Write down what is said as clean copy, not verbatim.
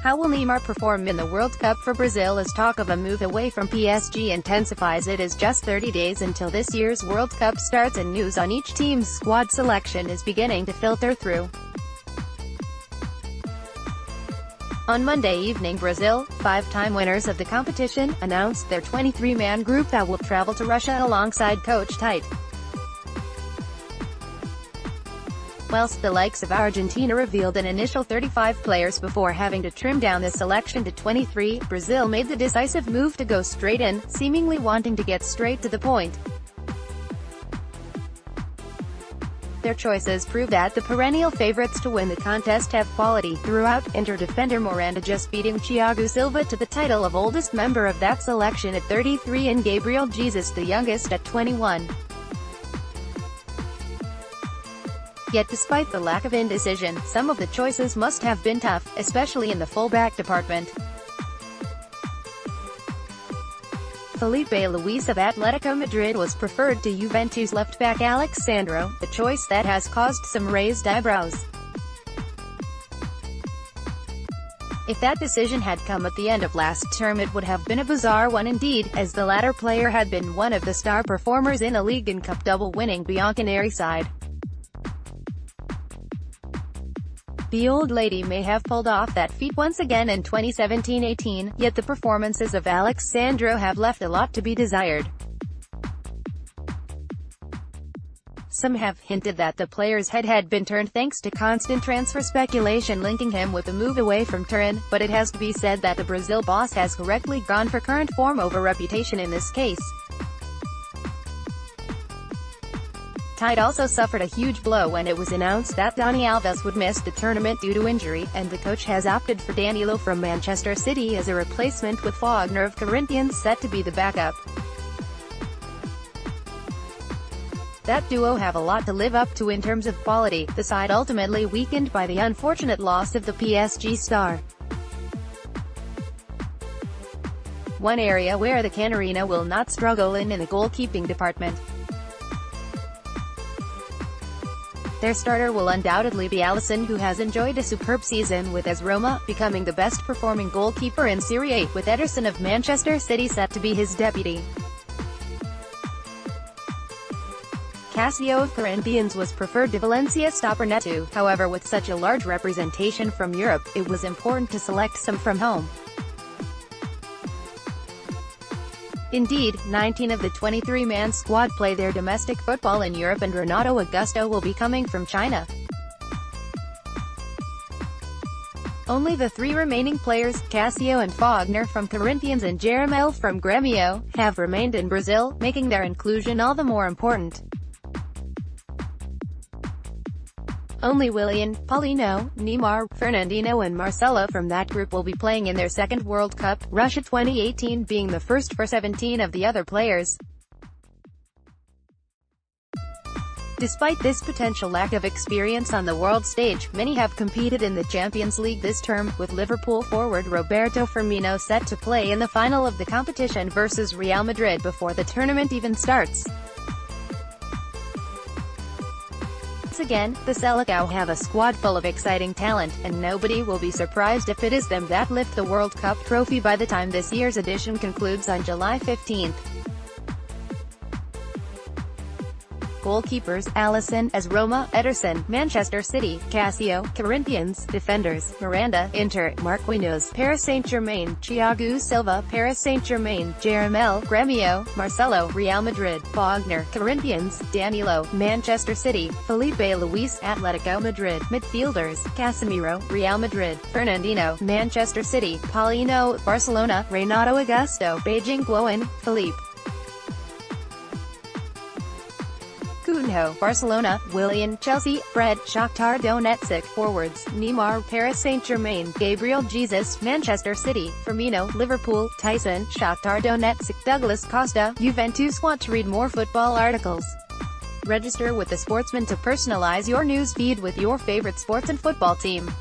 How will Neymar perform in the World Cup for Brazil as talk of a move away from PSG intensifies? It is just 30 days until this year's World Cup starts and news on each team's squad selection is beginning to filter through. On Monday evening, Brazil, five-time winners of the competition, announced their 23-man group that will travel to Russia alongside Coach Tite. Whilst the likes of Argentina revealed an initial 35 players before having to trim down the selection to 23, Brazil made the decisive move to go straight in, seemingly wanting to get straight to the point. Their choices prove that the perennial favorites to win the contest have quality throughout, inter-defender Miranda just beating Thiago Silva to the title of oldest member of that selection at 33 and Gabriel Jesus the youngest at 21. Yet despite the lack of indecision, some of the choices must have been tough, especially in the fullback department. Felipe Luis of Atletico Madrid was preferred to Juventus left-back Alex Sandro, a choice that has caused some raised eyebrows. If that decision had come at the end of last term, it would have been a bizarre one indeed, as the latter player had been one of the star performers in a league and cup double-winning Bianconeri side. The old lady may have pulled off that feat once again in 2017-18, yet the performances of Alex Sandro have left a lot to be desired. Some have hinted that the player's head had been turned thanks to constant transfer speculation linking him with a move away from Turin, but it has to be said that the Brazil boss has correctly gone for current form over reputation in this case. Tite also suffered a huge blow when it was announced that Dani Alves would miss the tournament due to injury, and the coach has opted for Danilo from Manchester City as a replacement, with Wagner of Corinthians set to be the backup. That duo have a lot to live up to in terms of quality, the side ultimately weakened by the unfortunate loss of the PSG star. One area where the Canarina will not struggle in the goalkeeping department. Their starter will undoubtedly be Alisson, who has enjoyed a superb season with AS Roma, becoming the best-performing goalkeeper in Serie A, with Ederson of Manchester City set to be his deputy. Cassio of Corinthians was preferred to Valencia stopper Neto. However, with such a large representation from Europe, it was important to select some from home. Indeed, 19 of the 23-man squad play their domestic football in Europe, and Renato Augusto will be coming from China. Only the three remaining players, Cassio and Wagner from Corinthians and Jeromel from Grêmio, have remained in Brazil, making their inclusion all the more important. Only Willian, Paulinho, Neymar, Fernandinho and Marcelo from that group will be playing in their second World Cup, Russia 2018 being the first for 17 of the other players. Despite this potential lack of experience on the world stage, many have competed in the Champions League this term, with Liverpool forward Roberto Firmino set to play in the final of the competition versus Real Madrid before the tournament even starts. Once again, the Selecao have a squad full of exciting talent, and nobody will be surprised if it is them that lift the World Cup trophy by the time this year's edition concludes on July 15. Goalkeepers, Alisson, AS Roma, Ederson, Manchester City, Cassio, Corinthians, defenders, Miranda, Inter, Marquinhos, Paris Saint-Germain, Thiago Silva, Paris Saint-Germain, Jeromel, Grêmio, Marcelo, Real Madrid, Wagner, Corinthians, Danilo, Manchester City, Felipe Luis, Atletico Madrid, midfielders, Casemiro, Real Madrid, Fernandinho, Manchester City, Paulinho, Barcelona, Renato Augusto, Beijing Guoan, Philippe Coutinho, Barcelona, Willian, Chelsea, Fred, Shakhtar Donetsk, forwards, Neymar, Paris Saint-Germain, Gabriel Jesus, Manchester City, Firmino, Liverpool, Tyson, Shakhtar Donetsk, Douglas Costa, Juventus. Want to read more football articles? Register with The Sportsman to personalize your news feed with your favorite sports and football team.